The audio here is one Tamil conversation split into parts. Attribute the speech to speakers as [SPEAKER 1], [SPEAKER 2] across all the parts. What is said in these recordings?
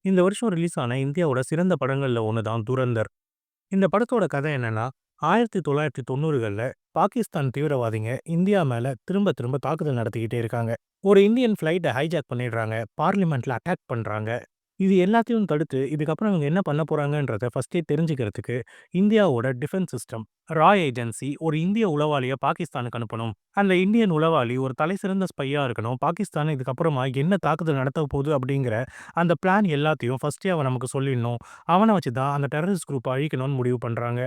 [SPEAKER 1] இந்த வருஷம் ரிலீஸ் ஆன இந்தியாவோட சிறந்த படங்கள்ல ஒன்று தான் துரந்தர். இந்த படத்தோட கதை என்னன்னா, 1990கள்ல பாகிஸ்தான் தீவிரவாதிங்க இந்தியா மேல திரும்ப திரும்ப தாக்குதல் நடத்திக்கிட்டே இருக்காங்க. ஒரு இந்தியன் ஃப்ளைட்டை ஹைஜாக் பண்ணிடுறாங்க. பார்லிமெண்ட்ல அட்டாக் பண்றாங்க. இது எல்லாத்தையும் தடுத்து இதுக்கப்புறம் இவங்க என்ன பண்ண போறாங்கன்றத ஃபர்ஸ்டே தெரிஞ்சுக்கிறதுக்கு இந்தியாவோட டிஃபென்ஸ் சிஸ்டம், ஏஜென்சி ஒரு இந்திய உளவாளிய பாகிஸ்தானுக்கு அனுப்பணும். அந்த இந்தியன் உளவாளி ஒரு தலைசிறந்த ஸ்பையா இருக்கணும். பாகிஸ்தான் இதுக்கப்புறமா என்ன தாக்குதல் நடத்த போகுது அப்படிங்கிற அந்த பிளான் எல்லாத்தையும் ஃபர்ஸ்ட்டே அவன் நமக்கு சொல்லிடணும். அவன வச்சு தான் அந்த டெரரிஸ்ட் குரூப்ப அழிக்கணும்னு முடிவு பண்றாங்க.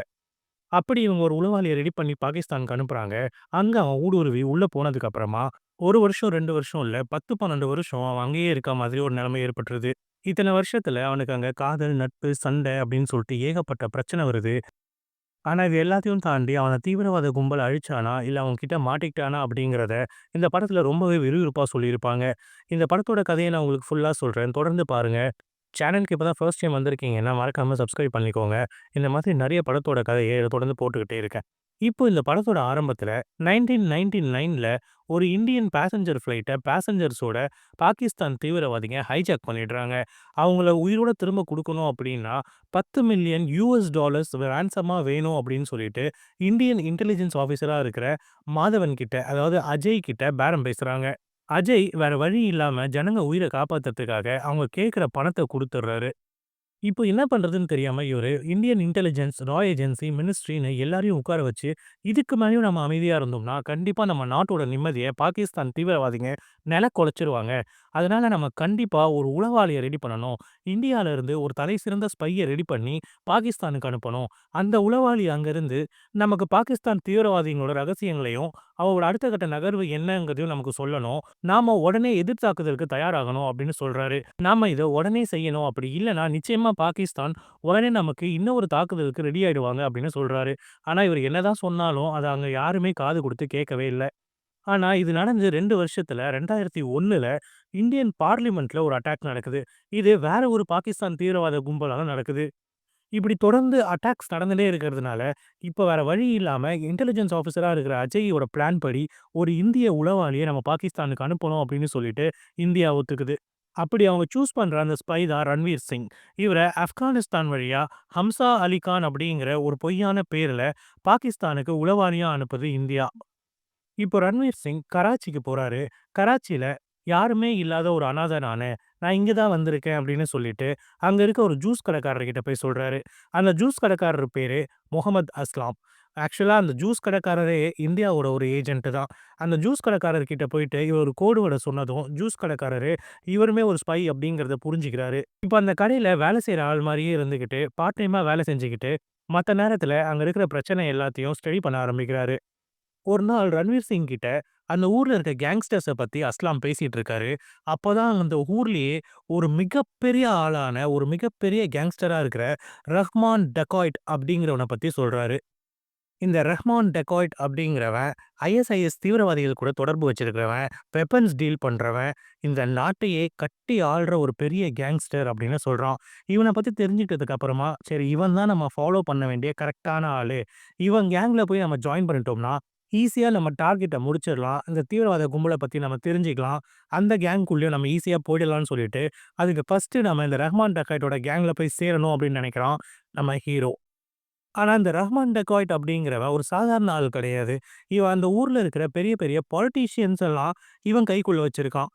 [SPEAKER 1] அப்படி இவங்க ஒரு உளவாளிய ரெடி பண்ணி பாகிஸ்தானுக்கு அனுப்புறாங்க. அங்க அவன் ஊடுருவி உள்ள போனதுக்கு அப்புறமா 1 வருஷம், 2 வருஷம் இல்ல 10, 12 வருஷம் அவன் அங்கேயே இருக்க மாதிரி ஒரு நிலைமை ஏற்பட்டுருது. இத்தன வருஷத்துல அவனுக்கு அங்க காதல், நட்பு, சண்டை அப்படின்னு சொல்லிட்டு ஏகப்பட்ட பிரச்சனை வருது. ஆனா இது எல்லாத்தையும் தாண்டி அவன தீவிரவாத கும்பல் அழிச்சானா, இல்ல அவங்க கிட்ட மாட்டிக்கிட்டானா அப்படிங்கிறத இந்த படத்துல ரொம்பவே விறுவிறுப்பா சொல்லியிருப்பாங்க. இந்த படத்தோட கதைய நான் உங்களுக்கு ஃபுல்லா சொல்றேன். தொடர்ந்து பாருங்க. சேனலுக்கு இப்ப தான் ஃபர்ஸ்ட் டைம் வந்திருக்கீங்கன்னா, மறக்காம சப்ஸ்கிரைப் பண்ணிக்கோங்க. இந்த மாதிரி நெறைய படத்தோட கதைய தொடர்ந்து போட்டுக்கிட்டே இருக்கேன். இப்போ இந்த படத்தோட ஆரம்பத்துல 1999ல ஒரு இந்தியன் பேசஞ்சர் ஃப்ளைட்ட பேசஞ்சர்ஸோட பாகிஸ்தான் தீவிரவாதிங்க ஹைஜாக் பண்ணிடுறாங்க. அவங்கள உயிரோட திரும்ப குடுக்கணும் அப்படின்னா, $10,000,000 ரான்சமா வேணும் அப்படின்னு சொல்லிட்டு, இந்தியன் இன்டெலிஜென்ஸ் ஆஃபீசரா இருக்கிற மாதவன் கிட்ட, அதாவது அஜய் கிட்ட பேரம் பேசுறாங்க. அஜய் வேற வழி இல்லாம ஜனங்க உயிர காப்பாத்துறதுக்காக அவங்க கேட்கிற பணத்த குடுத்துடுறாரு. இப்போ என்ன பண்றதுன்னு தெரியாம இவரு இந்தியன் இன்டெலிஜென்ஸ், ஏஜென்சி, மினிஸ்ட்ரின்னு எல்லாரையும் உட்கார வச்சு, இதுக்கு மேலயும் நம்ம அமைதியா இருந்தோம்னா, கண்டிப்பா நம்ம நாட்டோட நிம்மதிய பாகிஸ்தான் தீவிரவாதிங்க நெலக்குலைச்சுருவாங்க. அதனால நம்ம கண்டிப்பா ஒரு உளவாளிய ரெடி பண்ணணும். இந்தியால இருந்து ஒரு தலைசிறந்த ஸ்பைய ரெடி பண்ணி பாகிஸ்தானுக்கு அனுப்பணும். அந்த உளவாளி அங்கருந்து நமக்கு பாகிஸ்தான் தீவிரவாதிகளோட ரகசியங்களையும், அவங்களோட அடுத்த கட்ட நகர்வு என்னங்கிறதையும் நமக்கு சொல்லணும். நாம உடனே எதிர் தாக்குதலுக்கு தயாராகணும் அப்படின்னு சொல்றாரு. நாம இத உடனே செய்யணும். அப்படி இல்லன்னா, நிச்சயமா பாகிஸ்தான் உடனே நமக்கு இன்னொரு தாக்குதலுக்கு ரெடி ஆயிடுவாங்க அப்படின்னு சொல்றாரு. ஆனா, இவரு என்னதான் சொன்னாலும், அத அங்க யாருமே காது குடுத்து கேட்கவே இல்ல. ஆனா, இது நடந்து 2 வருஷத்துல 2001ல இந்தியன் பார்லிமென்ட்ல ஒரு அட்டாக் நடக்குது. இது வேற ஒரு பாகிஸ்தான் தீவிரவாத கும்பலால நடக்குது. இப்படி தொடர்ந்து அட்டாக்ஸ் நடந்துட்டே இருக்கிறதுனால, இப்ப வேற வழி இல்லாம இன்டெலிஜென்ஸ் ஆஃபிசரா இருக்கிற அஜயோட பிளான் படி, ஒரு இந்திய உளவாளிய நம்ம பாகிஸ்தானுக்கு அனுப்பணும் அப்படின்னு சொல்லிட்டு இந்தியா ஒத்துக்குது. அப்படி அவங்க சூஸ் பண்ற அந்த ஸ்பை தான் ரன்வீர் சிங். இவர ஆப்கானிஸ்தான் வழியா ஹம்சா அலி கான் அப்படிங்கிற ஒரு பொய்யான பேர்ல பாகிஸ்தானுக்கு உளவாளியா அனுப்புது இந்தியா. இப்போ ரன்வீர் சிங் கராச்சிக்கு போறாரு. கராச்சியில யாருமே இல்லாத ஒரு அனாதை நானு. நான் இங்க தான் வந்திருக்கேன் அப்படின்னு சொல்லிட்டு, அங்க இருக்க ஒரு ஜூஸ் கடைக்காரர்கிட்ட போய் சொல்றாரு. அந்த ஜூஸ் கடைக்காரர் பேரு முகமது அஸ்லாம். ஆக்சுவலா அந்த ஜூஸ் கடைக்காரரே இந்தியாவோட ஒரு ஏஜென்ட் தான். அந்த ஜூஸ் கடைக்காரர்கிட்ட போயிட்டு இவர் ஒரு கோடு வேர்ட சொன்னதும், ஜூஸ் கடைக்காரரு இவருமே ஒரு ஸ்பை அப்படிங்கிறத புரிஞ்சுக்கிறாரு. இப்ப அந்த கடையில வேலை செய்ற ஆள் மாரியே இருந்துகிட்டு, பார்ட் டைமா வேலை செஞ்சுக்கிட்டு, மத்த நேரத்துல அங்க இருக்கிற பிரச்சனை எல்லாத்தையும் ஸ்டடி பண்ண ஆரம்பிக்கிறாரு. ஒரு நாள் ரன்வீர் சிங் கிட்ட அந்த ஊர்ல இருக்க கேங்ஸ்டர்ஸ பத்தி அஸ்லாம் பேசிட்டு இருக்காரு. அப்பதான் அந்த ஊர்லயே ஒரு மிகப்பெரிய ஆளான, ஒரு மிகப்பெரிய கேங்ஸ்டரா இருக்கிற ரஹ்மான் டகாய்ட் அப்படிங்கிறவன பத்தி சொல்றாரு. இந்த ரஹ்மான் டெகாய்ட் அப்படிங்கிறவன் ஐஎஸ்ஐஎஸ் தீவிரவாதிகள் கூட தொடர்பு வச்சிருக்கிறவன், வெப்பன்ஸ் டீல் பண்றவன், இந்த நாட்டையே கட்டி ஆள்ற ஒரு பெரிய கேங்ஸ்டர் அப்படின்னு சொல்றான். இவன பத்தி தெரிஞ்சுக்கிட்டதுக்கு அப்புறமா, சரி இவன் தான் நம்ம ஃபாலோ பண்ண வேண்டிய கரெக்ட்டான ஆளு. இவன் கேங்ல போய் நம்ம ஜாயின் பண்ணிட்டோம்னா, ஈஸியா நம்ம டார்கெட்ட முடிச்சிடலாம். இந்த தீவிரவாத கும்பல பத்தி நம்ம தெரிஞ்சுக்கலாம். அந்த கேங்க்குள்ளயும் நம்ம ஈஸியா போயிடலாம்னு சொல்லிட்டு, அதுக்கு ஃபர்ஸ்ட்டு நம்ம இந்த ரஹ்மான் டெகாய்ட்டோட கேங்ல போய் சேரணும் அப்படின்னு நினைக்கிறான் நம்ம ஹீரோ. ஆனா, இந்த ரஹ்மான் டெக்காய்ட் அப்படிங்கிறவன் ஒரு சாதாரண ஆள் கிடையாது. இவன் அந்த ஊர்ல இருக்கிற பெரிய, பெரிய பொலிட்டீஷியன்ஸ் எல்லாம் இவன் கைக்குள்ள வச்சிருக்கான்.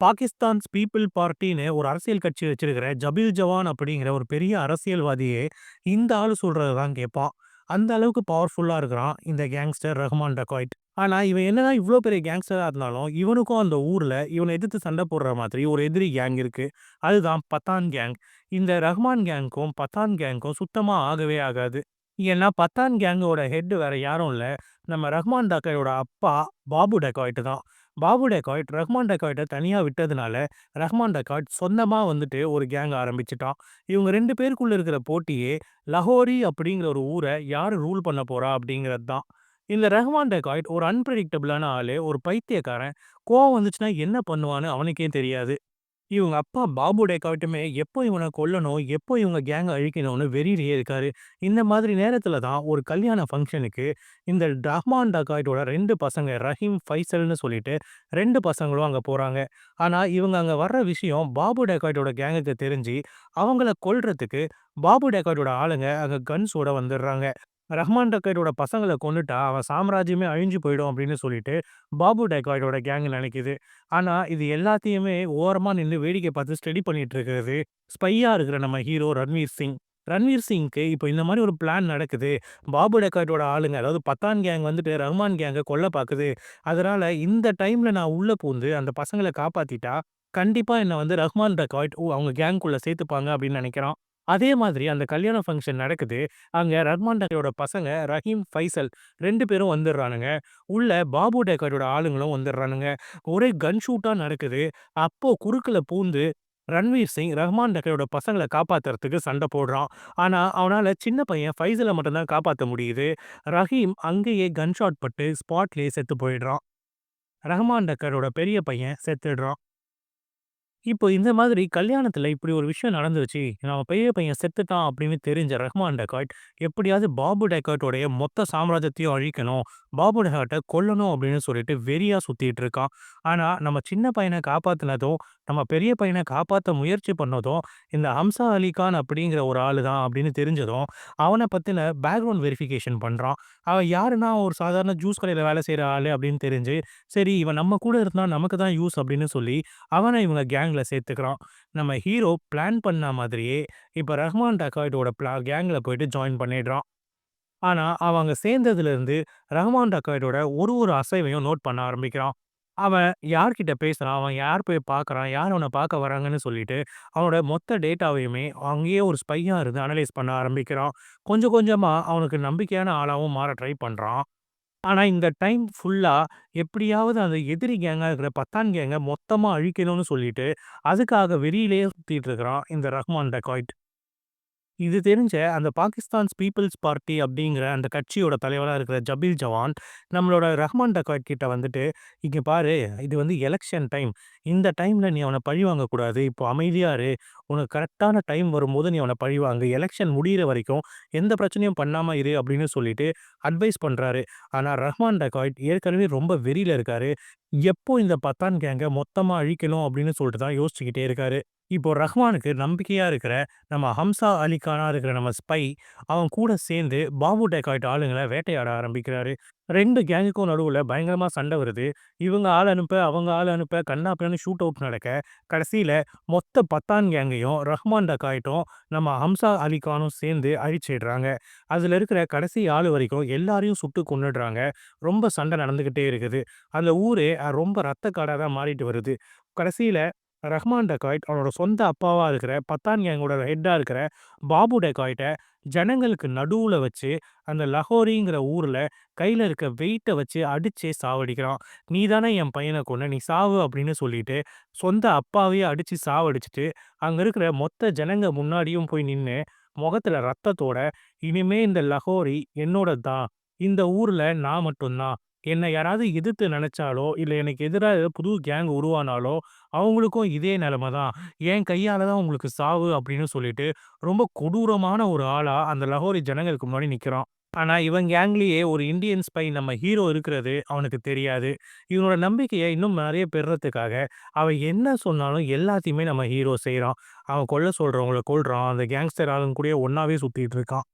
[SPEAKER 1] பாகிஸ்தான்ஸ் பீப்பிள் பார்ட்டின்னு ஒரு அரசியல் கட்சி வச்சிருக்கிற ஜபீல் ஜவான் அப்படிங்கிற ஒரு பெரிய அரசியல்வாதியே இந்த ஆளு சொல்றது தான் கேட்பான். அந்த அளவுக்கு பவர்ஃபுல்லா இருக்கிறான் இந்த கேங்ஸ்டர் ரஹ்மான் டெக்காய்ட். ஆனா, இவன் என்னதான் இவ்ளோ பெரிய கேங்ஸ்டரா இருந்தாலும், இவனுக்கும் அந்த ஊர்ல இவன எதிர்த்து சண்டை போடுற மாதிரி ஒரு எதிரி கேங் இருக்கு. அதுதான் பத்தான் கேங். இந்த ரஹ்மான் கேங்க்கும், பத்தான் கேங்க்கும் சுத்தமா ஆகவே ஆகாது. ஏன்னா, பத்தான் கேங்கோட ஹெட் வேற யாரும் இல்ல. நம்ம ரஹ்மான் டெக்காயோட அப்பா பாபு டெக்காய்ட் தான். பாபு டெக்காய்ட் ரஹ்மான் டெக்காய்ட்ட தனியா விட்டதுனால, ரஹ்மான் டெக்காய்ட் சொந்தமா வந்துட்டு ஒரு கேங் ஆரம்பிச்சுட்டான். இவங்க 2 பேருக்குள்ள இருக்கிற போட்டியே, லஹோரி அப்படிங்கிற ஒரு ஊர யாரு ரூல் பண்ண போறா அப்படிங்கிறது தான். இந்த ரஹ்மான் டெக்காய்ட் ஒரு அன்பிரெடிக்டபிளான ஆளு, ஒரு பைத்தியக்காரன். கோவம் வந்துச்சுன்னா என்ன பண்ணுவான்னு அவனுக்கே தெரியாது. இவங்க அப்பா பாபு டேகாய்ட்டுமே எப்போ இவன கொல்லணும், எப்போ இவங்க கேங்க அழிக்கணும்னு வெறியிலேயே இருக்காரு. இந்த மாதிரி நேரத்தில தான் ஒரு கல்யாண ஃபங்ஷனுக்கு இந்த ரஹ்மான் டகாய்ட்டோட 2 பசங்க ரஹீம், ஃபைசல்னு சொல்லிட்டு 2 பசங்களும் அங்க போறாங்க. ஆனா, இவங்க அங்க வர்ற விஷயம் பாபு டேகாய்ட்டோட கேங்குக்கு தெரிஞ்சு, அவங்கள கொல்றதுக்கு பாபு டேகாய்ட்டோட ஆளுங்க அங்க கன்ஸோட வந்துடுறாங்க. ரஹ்மான் டக்கேட்டோட பசங்கள கொன்னுட்டா, அவன் சாம்ராஜ்யமே அழிஞ்சு போயிடும் அப்படின்னு சொல்லிட்டு, பாபு டேகாய்டோட கேங் நெனைக்குது. ஆனா, இது எல்லாத்தையுமே ஓரமா நின்னு வேடிக்கை பார்த்து ஸ்டடி பண்ணிட்டு இருக்கிறது, ஸ்பையா இருக்கிற நம்ம ஹீரோ ரன்வீர் சிங். ரன்வீர் சிங்க்கு இப்போ இந்த மாரி ஒரு பிளான் நடக்குது. பாபு டேகாய்டோட ஆளுங்க, அதாவது பத்தான் கேங் வந்துட்டு ரஹ்மான் கேங்க கொல்ல பாக்குது. அதனால இந்த டைம்ல நான் உள்ள பூந்து அந்த பசங்கள காப்பாத்திட்டா, கண்டிப்பா என்ன வந்து ரஹ்மான் டேகாய்ட் அவங்க கேங்க்குள்ள சேர்த்துப்பாங்க அப்படின்னு நெனைக்கிறான். அதே மாதிரி அந்த கல்யாண ஃபங்ஷன் நடக்குது. அங்க ரஹ்மான் டேக்கரோட பசங்க ரஹீம், ஃபைசல் 2 பேரும் வந்துர்றானுங்க. உள்ள பாபு டேக்கரோட ஆளுங்களும் வந்துர்றானுங்க. ஒரே கன் ஷூட்டா நடக்குது. அப்போ குறுக்குல பூந்து ரன்வீர் சிங் ரஹ்மான் டேக்கரோட பசங்கள காப்பாத்துறதுக்கு சண்ட போடுறான். ஆனா, அவனால சின்ன பையன் ஃபைசல மட்டும் தான் காப்பாத்த முடியுது. ரஹீம் அங்கேயே கன் ஷாட் பட்டு ஸ்பாட்லயே செத்து போயிடுறான். ரஹ்மான் டேக்கரோட பெரிய பையன் செத்துடுறான். இப்போ இந்த மாதிரி கல்யாணத்துல இப்படி ஒரு விஷயம் நடந்துருச்சு. நம்ம பெரிய பையன் செத்துட்டான் அப்படின்னு தெரிஞ்ச ரஹ்மான் டெக்காய்ட், எப்படியாவது பாபு டெக்காய்ட்டோடைய மொத்த சாம்ராஜ்யத்தையும் அழிக்கணும். பாபு டெக்காய்ட்ட கொல்லணும் அப்படின்னு சொல்லிட்டு வெறியா சுத்திட்டு இருக்கான். ஆனா நம்ம சின்ன பையன காப்பாத்துனதும், நம்ம பெரிய பையன காப்பாத்த முயற்சி பண்ணதும், இந்த ஹம்சா அலி கான் அப்படிங்கிற ஒரு ஆளு தான் அப்படின்னு தெரிஞ்சதும், அவன பத்தின பேக்ரவுண்ட் வெரிஃபிகேஷன் பண்றான். அவன் யாருன்னா ஒரு சாதாரண ஜூஸ் கடையில வேலை செய்ற ஆளு அப்படின்னு தெரிஞ்சு, சரி இவன் நம்ம கூட இருந்தா நமக்கு தான் யூஸ் அப்படின்னு சொல்லி அவன இவங்க கேங்ல சேர்த்துக்கிறான். நம்ம ஹீரோ பிளான் பண்ண மாதிரியே இப்ப ரஹ்மான் டக்காய்டோட கேங்ல போயிட்டு ஜாயின் பண்ணிடுறான். ஆனா, அவன் அங்க சேர்ந்ததுலருந்து ரஹ்மான் டக்காய்டோட ஒரு அசைவையும் நோட் பண்ண ஆரம்பிக்கிறான். அவன் யார்கிட்ட பேசுறான், அவன் யார் போய் பார்க்குறான், யார் அவன பார்க்க வராங்கன்னு சொல்லிட்டு, அவனோட மொத்த டேட்டாவையுமே அங்கேயே ஒரு ஸ்பையா இருந்து அனலைஸ் பண்ண ஆரம்பிக்கிறான். கொஞ்சம் கொஞ்சமா அவனுக்கு நம்பிக்கையான ஆளாவும் மாற ட்ரை பண்றான். ஆனா, இந்த டைம் ஃபுல்லா எப்படியாவது அந்த எதிரி கேங்கா இருக்கிற பத்தான் கேங்க மொத்தமா அழிக்கணும்னு சொல்லிட்டு, அதுக்காக வெறியிலேயே சுத்திட்டு இருக்கிறான் இந்த ரஹ்மான் டக்காய்ட். இது தெரிஞ்ச அந்த பாகிஸ்தான்ஸ் பீப்பிள்ஸ் பார்ட்டி அப்படிங்கிற அந்த கட்சியோட தலைவரா இருக்கிற ஜபீல் ஜவான், நம்மளோட ரஹ்மான் டக்காய்ட் கிட்ட வந்துட்டு, "இங்க பாரு, இது வந்து எலக்ஷன் டைம். இந்த டைம்ல நீ அவன பழிவாங்கக்கூடாது. இப்போ அமைதியா இரு. உனக்கு கரெக்ட்டான டைம் வரும்போது நீ அவன பழிவாங்கு. எலக்ஷன் முடியிற வரைக்கும் எந்த பிரச்சனையும் பண்ணாம இரு" அப்படின்னு சொல்லிட்டு அட்வைஸ் பண்றாரு. ஆனா ரஹ்மான் டக்காய்ட் ஏற்கனவே ரொம்ப வெறியில இருக்காரு. எப்போ இந்த பத்தான் கேங்க மொத்தமா அழிக்கணும் அப்படின்னு சொல்லிட்டு தான் யோசிச்சுக்கிட்டே இருக்காரு. இப்போ ரஹ்மானுக்கு நம்பிக்கையா இருக்கிற நம்ம ஹம்சா அலி கானா இருக்கிற நம்ம ஸ்பை, அவன் கூட சேர்ந்து பாபு டெக்காய்ட் ஆளுங்கள வேட்டையாட ஆரம்பிக்கிறாரு. 2 கேங்குக்கும் நடுவுல பயங்கரமா சண்டை வருது. இவங்க ஆள் அனுப்ப, அவங்க ஆள் அனுப்ப கன்னா பின்னான்னு ஷூட் அவுட் நடக்க, கடைசியில மொத்த பத்தான் கேங்கையும் ரஹ்மான் டெக்காய்ட்டும், நம்ம ஹம்சா அலி கானும் சேர்ந்து அழிச்சிடுறாங்க. அதுல இருக்கிற கடைசி ஆள் வரைக்கும் எல்லாரையும் சுட்டு கொன்னுடுறாங்க. ரொம்ப சண்டை நடந்துகிட்டே இருக்குது. அந்த ஊரே ரொம்ப ரத்த காடா தான் மாறிட்டு வருது. கடைசியில ரஹ்மான் டெக்காய்ட் அவனோட சொந்த அப்பாவா இருக்கிற பத்தான் கேங்கோட ஹெட்டா இருக்கிற பாபு டெக்காய்ட்ட ஜனங்களுக்கு நடுவுல வச்சு அந்த லஹோரிங்கிற ஊர்ல கையில இருக்க வெயிட்ட வச்சு அடிச்சே சாவடிக்கிறான். "நீ தானே என் பையன கொன்ன, நீ சாவு" அப்படின்னு சொல்லிட்டு சொந்த அப்பாவையே அடிச்சு சாவடிச்சுட்டு, அங்க இருக்கிற மொத்த ஜனங்க முன்னாடியும் போய் நின்னு, முகத்துல ரத்தத்தோட, "இனிமே இந்த லஹோரி என்னோடது தான். இந்த ஊர்ல நான் மட்டும் தான். என்ன யாராவது எதிர்த்து நெனச்சாலோ, இல்ல எனக்கு எதிரா ஏதாவது புது கேங் உருவானாலோ, அவங்களுக்கும் இதே நெலைம தான். என் கையால தான் உங்களுக்கு சாவு" அப்படின்னு சொல்லிட்டு, ரொம்ப கொடூரமான ஒரு ஆளா அந்த லஹோரி ஜனங்களுக்கு முன்னாடி நிக்கிறான். ஆனா, இவன் கேங்லயே ஒரு இந்தியன் ஸ்பை நம்ம ஹீரோ இருக்கிறது அவனுக்கு தெரியாது. இவனோட நம்பிக்கைய இன்னும் நெறைய பெறுறதுக்காக, அவன் என்ன சொன்னாலும் எல்லாத்தையுமே நம்ம ஹீரோ செய்றான். அவன் கொல்ல சொல்றவங்கள கொல்றான். அந்த கேங்ஸ்டர் ஆளுங்க கூடயே ஒண்ணாவே சுத்திட்டு இருக்கான்.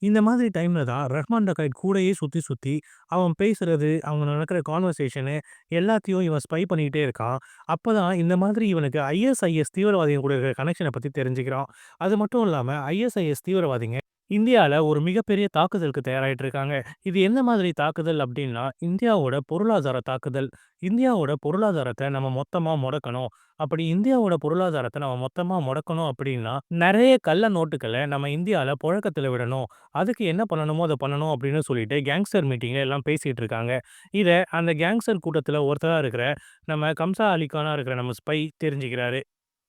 [SPEAKER 1] இந்த மாதிரி டைம்ல தான் ரஹ்மான் டக்காய்ட் கூடயே சுத்தி சுத்தி அவன் பேசுறது, அவங்க நடக்கிற கான்வர்சேஷனு எல்லாத்தையும் இவன் ஸ்பை பண்ணிக்கிட்டே இருக்கான். அப்பதான் இந்த மாதிரி இவனுக்கு ஐஎஸ்ஐஎஸ் தீவிரவாதிங்க கூட இருக்கிற கனெக்ஷன பத்தி தெரிஞ்சுக்கிறான். அது மட்டும் இல்லாம ஐஎஸ்ஐஎஸ் தீவிரவாதிங்க இந்தியால ஒரு மிகப்பெரிய தாக்குதலுக்கு தயாராயிட்டு இருக்காங்க. இது எந்த மாதிரி தாக்குதல் அப்டின்னா, இந்தியாவோட பொருளாதார தாக்குதல். இந்தியாவோட பொருளாதாரத்த நம்ம மொத்தமா முடக்கணும். அப்படி இந்தியாவோட பொருளாதாரத்த நம்ம மொத்தமா முடக்கணும் அப்படின்னா, நெறைய கள்ள நோட்டுகள நம்ம இந்தியால புழக்கத்துல விடணும். அதுக்கு என்ன பண்ணணுமோ அத பண்ணணும் அப்படின்னு சொல்லிட்டு கேங்ஸ்டர் மீட்டிங்ல எல்லாம் பேசிட்டு இருக்காங்க. இத அந்த கேங்ஸ்டர் கூட்டத்துல ஒருத்தரா இருக்கிற நம்ம கம்சா அலி கானா இருக்கிற நம்ம ஸ்பை தெரிஞ்சுக்கிறாரு.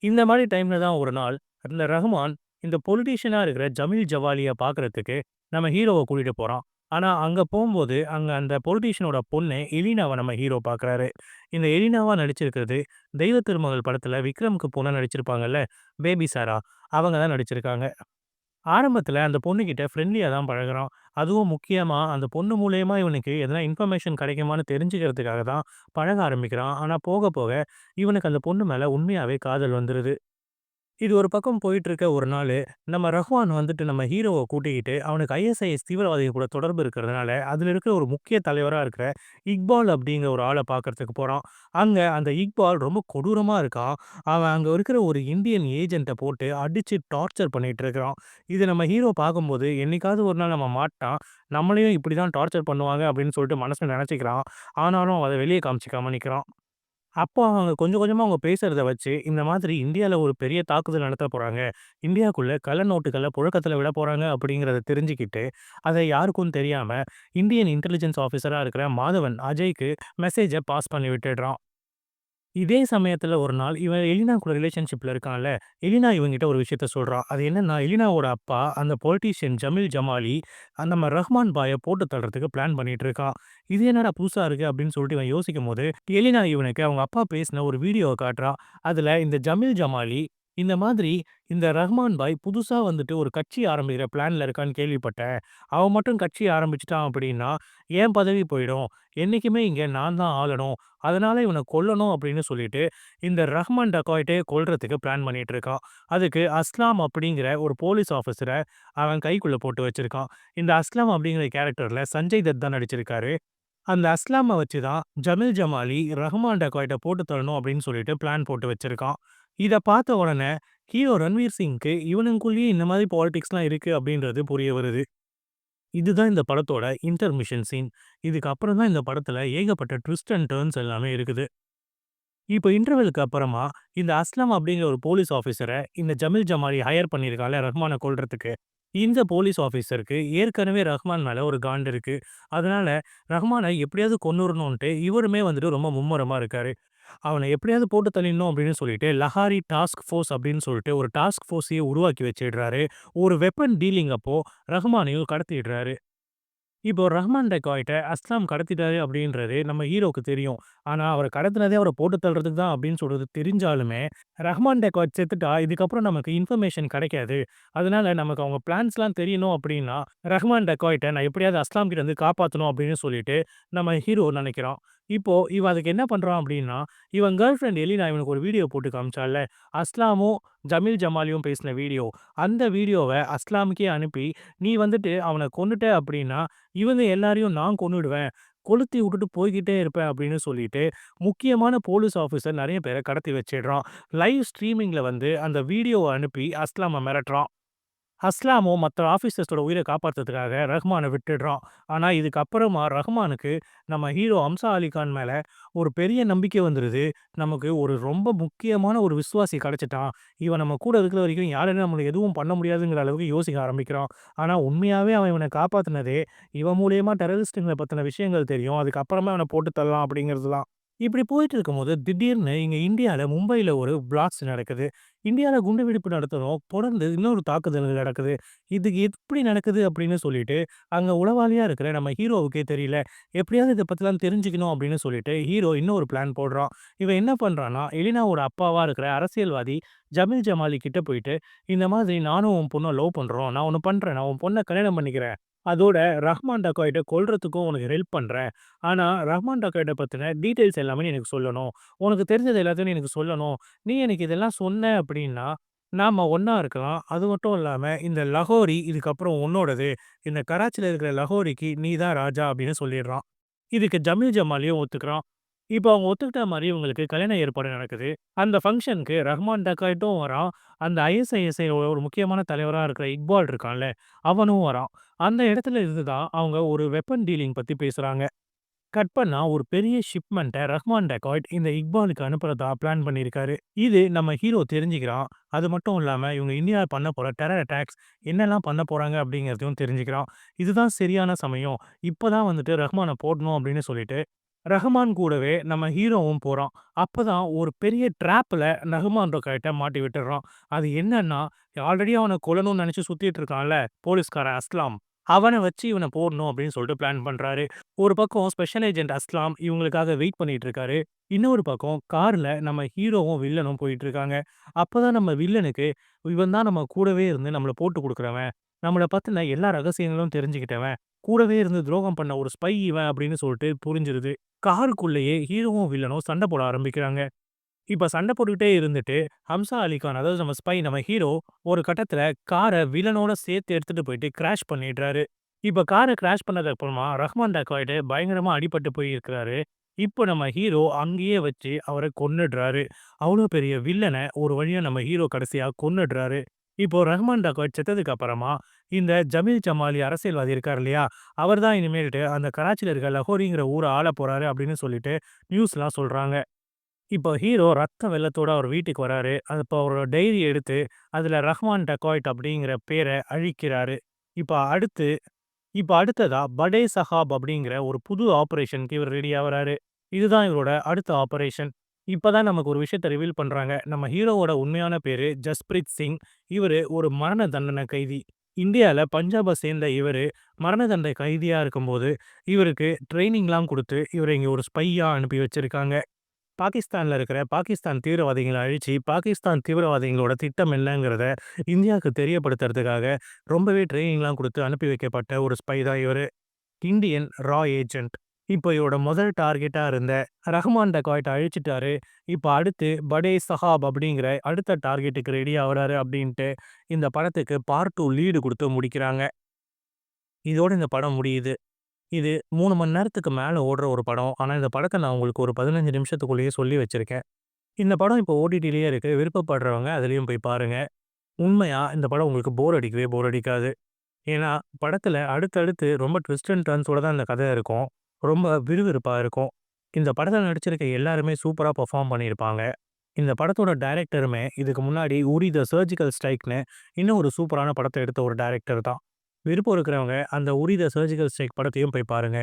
[SPEAKER 1] இந்த மாரி டைம்ல தான் ஒரு நாள், இந்த ரஹ்மான் இந்த பொலிட்டீஷியனா இருக்கிற ஜமீல் ஜவாலிய பார்க்கறதுக்கு நம்ம ஹீரோவ கூட்டிட்டு போறான். ஆனா, அங்க போம்போது, அங்க அந்த பொலிட்டீஷியனோட பொண்ணு எலினாவ நம்ம ஹீரோ பார்க்குறாரு. இந்த எலினாவா நடிச்சிருக்கிறது, தெய்வ திருமகள் படத்துல விக்ரம்க்கு பொண்ணா நடிச்சிருப்பாங்கல்ல, பேபி சாரா. அவங்க தான் நடிச்சிருக்காங்க. ஆரம்பத்துல அந்த பொண்ணுகிட்ட ஃப்ரெண்ட்லியா தான் பழகுறான். அதுவும் முக்கியமா அந்த பொண்ணு மூலியமா இவனுக்கு எதனா இன்ஃபர்மேஷன் கிடைக்குமான்னு தெரிஞ்சுக்கிறதுக்காக தான் பழக ஆரம்பிக்கிறான். ஆனா போக போக இவனுக்கு அந்த பொண்ணு மேல உண்மையாவே காதல் வந்துருது. இது ஒரு பக்கம் போயிட்டுருக்க ஒரு நாளு, நம்ம ரஹ்மான் வந்துட்டு நம்ம ஹீரோவ கூட்டிக்கிட்டு, அவனுக்கு ஐஎஸ்ஐஎஸ் தீவிரவாதிகள் கூட தொடர்பு இருக்கிறதுனால, அதில இருக்கிற ஒரு முக்கிய தலைவரா இருக்கிற இக்பால் அப்படிங்கிற ஒரு ஆள பார்க்கறதுக்கு போறான். அங்க அந்த இக்பால் ரொம்ப கொடூரமா இருக்கான். அவன் அங்க இருக்கிற ஒரு இந்தியன் ஏஜென்ட்ட போட்டு அடிச்சு டார்ச்சர் பண்ணிட்டு இருக்கிறான். இது நம்ம ஹீரோ பார்க்கும்போது, என்னைக்காவது ஒரு நாள் நம்ம மாட்னா, நம்மளையும் இப்படி தான் டார்ச்சர் பண்ணுவாங்க அப்படின்னு சொல்லிட்டு மனசுல நெனச்சுக்கிறான். ஆனாலும் அத வெளிய காமிச்சுக்காம நிக்கிறான். அப்போ அவங்க கொஞ்சம் கொஞ்சமா அவங்க பேசுறத வச்சு, இந்த மாதிரி இந்தியால ஒரு பெரிய தாக்குதல் நடத்தப் போறாங்க. இந்தியாக்குள்ள கள்ள நோட்டுகள புழக்கத்துல விடப் போறாங்க அப்படிங்கிறத தெரிஞ்சுக்கிட்டு, அத யாருக்கும் தெரியாம இந்தியன் இன்டெலிஜென்ஸ் ஆஃபிசரா இருக்கிற மாதவன் அஜய்க்கு மெசேஜ பாஸ் பண்ணி விட்டுடுறான். இதே சமயத்துல ஒரு நாள் இவன் எலினா கூட ரிலேஷன்ஷிப்ல இருக்கான்ல, எலினா இவன்கிட்ட ஒரு விஷயத்த சொல்றா. அது என்னன்னா, எலினாவோட அப்பா அந்த பொலிட்டீஷியன் ஜமீல் ஜமாலி நம்ம ரஹ்மான் பாய போட்டு தள்றதுக்கு பிளான் பண்ணிட்டு இருக்கான். இது என்னடா புதுசா இருக்கு அப்படின்னு சொல்லிட்டு இவன் யோசிக்கும்போது, எலினா இவனுக்கு அவங்க அப்பா பேசின ஒரு வீடியோவ காட்டுறா. அதுல இந்த ஜமீல் ஜமாலி இந்த மாதிரி இந்த ரஹ்மான் பாய் புதுசா வந்துட்டு ஒரு கட்சி ஆரம்பிக்கிற பிளான்ல இருக்கான்னு கேள்விப்பட்டேன். அவன் மட்டும் கட்சி ஆரம்பிச்சுட்டான் அப்படின்னா, என் பதவி போயிடும். என்னைக்குமே இங்க நான் தான் ஆளணும். அதனால இவன கொல்லணும் அப்படின்னு சொல்லிட்டு, இந்த ரஹ்மான் டக்காய்ட்டே கொல்றதுக்கு பிளான் பண்ணிட்டு இருக்கான். அதுக்கு அஸ்லாம் அப்படிங்கிற ஒரு போலீஸ் ஆஃபீசர அவன் கைக்குள்ள போட்டு வச்சிருக்கான். இந்த அஸ்லாம் அப்படிங்கிற கேரக்டர்ல சஞ்சய் தத் தான் நடிச்சிருக்காரு. அந்த அஸ்லாம வச்சு தான் ஜமீல் ஜமாலி ரஹ்மான் டக்காய்ட்ட போட்டு தள்ளணும் அப்படின்னு சொல்லிட்டு பிளான் போட்டு வச்சிருக்கான். இத பார்த்த உடனே ஹீரோ ரன்வீர் சிங்க்கு இவனுக்குள்ளேயே இந்த மாதிரி பாலிடிக்ஸ்லாம் இருக்கு அப்படின்றது புரிய வருது. இதுதான் இந்த படத்தோட இன்டர்மிஷன் சீன். இதுக்கு அப்புறம் தான் இந்த படத்துல ஏகப்பட்ட ட்விஸ்ட் அண்ட் டர்ன்ஸ் எல்லாமே இருக்குது. இப்போ இன்டர்வலுக்கு அப்புறமா, இந்த அஸ்லம் அப்படிங்கிற ஒரு போலீஸ் ஆஃபீசர இந்த ஜமீல் ஜமாலி ஹையர் பண்ணியிருக்கான்ல ரஹ்மான கொல்றதுக்கு. இந்த போலீஸ் ஆஃபீசருக்கு ஏற்கனவே ரஹ்மான் மேல ஒரு காண்டு இருக்கு. அதனால ரஹ்மான எப்படியாவது கொன்னுறணுன்ட்டு இவருமே வந்துட்டு ரொம்ப மும்முரமா இருக்காரு. அவன எப்படியாவது போட்டு தள்ளிடணும் அப்படின்னு சொல்லிட்டு லஹாரி டாஸ்க் ஃபோர்ஸ் அப்படின்னு சொல்லிட்டு ஒரு டாஸ்க் ஃபோர்ஸையே உருவாக்கி வச்சிடுறாரு. ஒரு வெப்பன் டீலிங் அப்போ ரஹ்மானையும் கடத்திடுறாரு. இப்போ ரஹ்மான் டெக்காய்ட்ட அஸ்லாம் கடத்திட்டாரு அப்படின்றது நம்ம ஹீரோக்கு தெரியும். ஆனா, அவர கடத்தினதே அவர போட்டு தள்றதுக்கு தான் அப்படின்னு சொல்றது தெரிஞ்சாலுமே, ரஹ்மான் டெக்காய்ட் செத்துட்டா இதுக்கப்புறம் நமக்கு இன்ஃபர்மேஷன் கிடைக்காது. அதனால நமக்கு அவங்க பிளான்ஸ்லாம் தெரியணும் அப்படின்னா, ரஹ்மான் டெக்காய்ட்ட நான் எப்படியாவது அஸ்லாம் கிட்ட இருந்து காப்பாத்தணும் அப்படின்னு சொல்லிட்டு நம்ம ஹீரோ நெனைக்கிறான். இப்போ இவன் அதுக்கு என்ன பண்றான் அப்படின்னா, இவன் கேர்ள் ஃபிரெண்ட் எலினா இவனுக்கு ஒரு வீடியோ போட்டு காமிச்சால்ல, அஸ்லாமும், ஜமீல் ஜமாலியும் பேசின வீடியோ. அந்த வீடியோவ அஸ்லாமுக்கே அனுப்பி, "நீ வந்துட்டு அவன கொன்னுட்ட அப்படின்னா, இவங்க எல்லாரையும் நான் கொன்னுடுவேன். கொளுத்தி விட்டுட்டு போய்க்கிட்டே இருப்பேன்" அப்படின்னு சொல்லிட்டு, முக்கியமான போலீஸ் ஆஃபீசர் நெறைய பேர கடத்தி வச்சிடுறான். லைவ் ஸ்ட்ரீமிங்ல வந்து அந்த வீடியோவ அனுப்பி அஸ்லாம மிரட்டுறான். அஸ்லாமும் மத்த ஆஃபீசர்ஸோட உயிர காப்பாத்துறதுக்காக ரஹ்மான விட்டுடுறான். ஆனா, இதுக்கப்புறமா ரஹ்மானுக்கு நம்ம ஹீரோ அம்சா அலி கான் மேல ஒரு பெரிய நம்பிக்கை வந்துருது. நமக்கு ஒரு ரொம்ப முக்கியமான ஒரு விசுவாசி கிடைச்சுட்டான். இவன் நம்ம கூட இருக்கிற வரைக்கும் யாராலும் நம்மள எதுவும் பண்ண முடியாதுங்கிற அளவுக்கு யோசிக்க ஆரம்பிக்கிறான். ஆனா, உண்மையாவே அவன் இவன காப்பாத்துனதே, இவன் மூலியமா டெரரிஸ்ட்டுங்கள பத்தின விஷயங்கள் தெரியும். அதுக்கப்புறமா இவன போட்டு தள்ளலாம் அப்படிங்கிறது தான். இப்படி போயிட்டு இருக்கும்போது, திடீர்னு இங்க இந்தியால மும்பைல ஒரு பிளாஸ்ட் நடக்குது. இந்தியால குண்டுவெடிப்பு நடத்தணும். தொடர்ந்து இன்னொரு தாக்குதல்கள் நடக்குது. இது எப்படி நடக்குது அப்படின்னு சொல்லிட்டு, அங்க உளவாளியா இருக்கிற நம்ம ஹீரோவுக்கே தெரியல. எப்படியாவது இத பத்திலாம் தெரிஞ்சுக்கணும் அப்படின்னு சொல்லிட்டு, ஹீரோ இன்னொரு பிளான் போடுறான். இவன் என்ன பண்றான்னா, எலினாவோட அப்பாவா இருக்கிற அரசியல்வாதி ஜமீல் ஜமாலி கிட்ட போயிட்டு, இந்த மாதிரி நானும் உன் பொண்ணும் லவ் பண்றோம். நான் ஒண்ணு பண்றேன். நான் உன் பொண்ண கல்யாணம் பண்ணிக்கிறேன். அதோட ரஹ்மான் டக்காய்ட்ட கொல்றதுக்கும் உனக்கு ஹெல்ப் பண்றேன். ஆனா, ரஹ்மான் டக்காய்ட்ட பத்தின டீட்டெயில்ஸ் எல்லாமே நீ எனக்கு சொல்லணும். உனக்கு தெரிஞ்சது எல்லாத்தையும் நீ எனக்கு சொல்லணும். நீ எனக்கு இதெல்லாம் சொன்ன அப்படின்னா, நாம ஒண்ணா இருக்கலாம். அது மட்டும் இல்லாம, இந்த லகோரி இதுக்கப்புறம் உன்னோடது. இந்த கராச்சில இருக்கிற லகோரிக்கு நீ தான் ராஜா அப்படின்னு சொல்லிடுறான். இதுக்கு ஜமீல் ஜமாலியும் ஒத்துக்கிறான். இப்போ அவங்க ஒத்துக்கிட்ட மாரி இவங்களுக்கு கல்யாண ஏற்பாடு நடக்குது. அந்த ஃபங்ஷனுக்கு ரஹ்மான் டக்காய்ட்டும் வரான். அந்த ஐஎஸ்ஐஎஸ்ஐ ஒரு முக்கியமான தலைவரா இருக்கிற இக்பால் இருக்கான்ல, அவனும் வரான். அந்த இடத்துல இருந்து தான் அவங்க ஒரு வெப்பன் டீலிங் பத்தி பேசுறாங்க. கட் பண்ணா ஒரு பெரிய ஷிப்மெண்ட்ட ரஹ்மான் டெக்காய்ட் இந்த இக்பாலுக்கு அனுப்புறதா பிளான் பண்ணியிருக்காரு. இது நம்ம ஹீரோ தெரிஞ்சுக்கிறான். அது மட்டும் இல்லாம இவங்க இந்தியால பண்ண போற டெரர் அட்டாக்ஸ் என்னெல்லாம் பண்ண போறாங்க அப்படிங்கிறதையும் தெரிஞ்சுக்கிறான். இதுதான் சரியான சமயம். இப்பதான் வந்துட்டு ரஹ்மான போடணும் அப்படின்னு சொல்லிட்டு, ரஹ்மான் கூடவே நம்ம ஹீரோவும் போறான். அப்பதான் ஒரு பெரிய ட்ராப்ல ரஹ்மான் டெக்காய்ட்ட மாட்டி விட்டுர்றான். அது என்னன்னா, ஆல்ரெடி அவன கொல்லணும்னு நெனச்சு சுத்திட்டு இருக்கான்ல போலீஸ்காரன் அஸ்லாம். அவன வச்சு இவன போடணும் அப்படின்னு சொல்லிட்டு பிளான் பண்றாரு. ஒரு பக்கம் ஸ்பெஷல் ஏஜென்ட் அஸ்லாம் இவங்களுக்காக வெயிட் பண்ணிட்டு இருக்காரு. இன்னொரு பக்கம் கார்ல நம்ம ஹீரோவும், வில்லனும் போயிட்டு இருக்காங்க. அப்பதான் நம்ம வில்லனுக்கு, இவன் தான் நம்ம கூடவே இருந்து நம்மள போட்டு குடுக்குறவன். நம்மள பத்தின எல்லா ரகசியங்களும் தெரிஞ்சுக்கிட்டவன். கூடவே இருந்து துரோகம் பண்ண ஒரு ஸ்பை இவன் அப்படின்னு சொல்லிட்டு புரிஞ்சிருது. காருக்குள்ளேயே ஹீரோவும், வில்லனும் சண்டை போட ஆரம்பிக்கிறாங்க. இப்ப சண்டை போட்டுக்கிட்டே இருந்துட்டு, ஹம்சா அலி கான் அதாவது நம்ம ஸ்பை நம்ம ஹீரோ ஒரு கட்டத்துல கார வில்லனோட சேர்த்து எடுத்துட்டு போயிட்டு கிராஷ் பண்ணிடுறாரு. இப்ப கார கிராஷ் பண்ணதுக்கு அப்புறமா ரஹ்மான் டக்காய்டு பயங்கரமா அடிபட்டு போயிருக்கிறாரு. இப்போ நம்ம ஹீரோ அங்கேயே வச்சு அவர கொன்னுடுறாரு. அவ்வளோ பெரிய வில்லன ஒரு வழியா நம்ம ஹீரோ கடைசியா கொன்னுடுறாரு. இப்போ ரஹ்மான் டக்காய்டு செத்ததுக்கு அப்புறமா, இந்த ஜமீல் ஜமாலி அரசியல்வாதி இருக்காரு இல்லையா? அவர் தான் இனிமேல்ட்டு அந்த கராச்சில இருக்க லஹோரிங்கிற ஊர ஆளப் போறாரு அப்படின்னு சொல்லிட்டு நியூஸ்லாம் சொல்றாங்க. இப்போ ஹீரோ ரத்த வெள்ளத்தோட அவர் வீட்டுக்கு வராரு. அது இப்போ அவரோட டைரி எடுத்து, அதில ரஹ்மான் டக்காய்ட் அப்படிங்கிற பேர அழிக்கிறாரு. இப்ப அடுத்து இப்ப அடுத்ததா படே சஹாப் அப்படிங்கிற ஒரு புது ஆப்பரேஷனுக்கு இவர் ரெடி ஆவுறாரு. இதுதான் இவரோட அடுத்த ஆப்பரேஷன். இப்ப தான் நமக்கு ஒரு விஷயத்த ரிவீல் பண்றாங்க. நம்ம ஹீரோவோட உண்மையான பேரு ஜஸ்பிரீத் சிங். இவரு ஒரு மரண தண்டனை கைதி. இந்தியால பஞ்சாப சேர்ந்த இவரு மரண தண்டனை கைதியா இருக்கும்போது, இவருக்கு ட்ரெய்னிங்லாம் குடுத்து, இவர இங்க ஒரு ஸ்பையா அனுப்பி வச்சிருக்காங்க. பாகிஸ்தான்ல இருக்கிற பாகிஸ்தான் தீவிரவாதிகள அழிச்சு, பாகிஸ்தான் தீவிரவாதிகளோட திட்டம் என்னங்கிறத இந்தியாவுக்கு தெரியப்படுத்துறதுக்காக ரொம்பவே ட்ரெய்னிங்லாம் குடுத்து அனுப்பி வைக்கப்பட்ட ஒரு ஸ்பை தான் இவரு. இந்தியன் ரா ஏஜென்ட். இப்போ இவரோட முதல் டார்கெட்டா இருந்த ரஹ்மான் டக்காய்ட்ட அழிச்சுட்டாரு. இப்ப அடுத்து படே சஹாப் அப்படிங்கிற அடுத்த டார்கெட்டுக்கு ரெடி ஆவுறாரு அப்படின்ட்டு இந்த படத்துக்கு பார்ட் 2 லீடு குடுத்து முடிக்கிறாங்க. இதோட இந்த படம் முடியுது. இது 3 மணி நேரத்துக்கு மேல ஓடுற ஒரு படம். ஆனா, இந்த படத்த நான் உங்களுக்கு ஒரு 15 நிமிஷத்துக்குள்ளேயே சொல்லி வச்சிருக்கேன். இந்த படம் இப்போ ஓடிடிலயே இருக்கு. விருப்பப்படுறவங்க அதிலயும் போய் பாருங்க. உண்மையா இந்த படம் உங்களுக்கு போர் அடிக்கவே போர் அடிக்காது. ஏன்னா, படத்துல அடுத்தடுத்து ரொம்ப ட்விஸ்ட் அண்ட் டர்ன்ஸோட தான் இந்த கதை இருக்கும். ரொம்ப விறுவிறுப்பா இருக்கும். இந்த படத்துல நடிச்சிருக்க எல்லாருமே சூப்பரா பெர்ஃபார்ம் பண்ணியிருப்பாங்க. இந்த படத்தோட டைரக்டருமே இதுக்கு முன்னாடி உரி த சர்ஜிக்கல் ஸ்ட்ரைக்ன்னு இன்னும் ஒரு சூப்பரான படத்த எடுத்த ஒரு டைரக்டர் தான். விருப்பம் இருக்கிறவங்க அந்த உரி த சர்ஜிக்கல் ஸ்ட்ரைக் படத்தையும் போய் பாருங்க.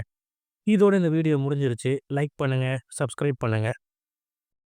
[SPEAKER 1] இதோட இந்த வீடியோ முடிஞ்சிருச்சு. லைக் பண்ணுங்க, சப்ஸ்கிரைப் பண்ணுங்க.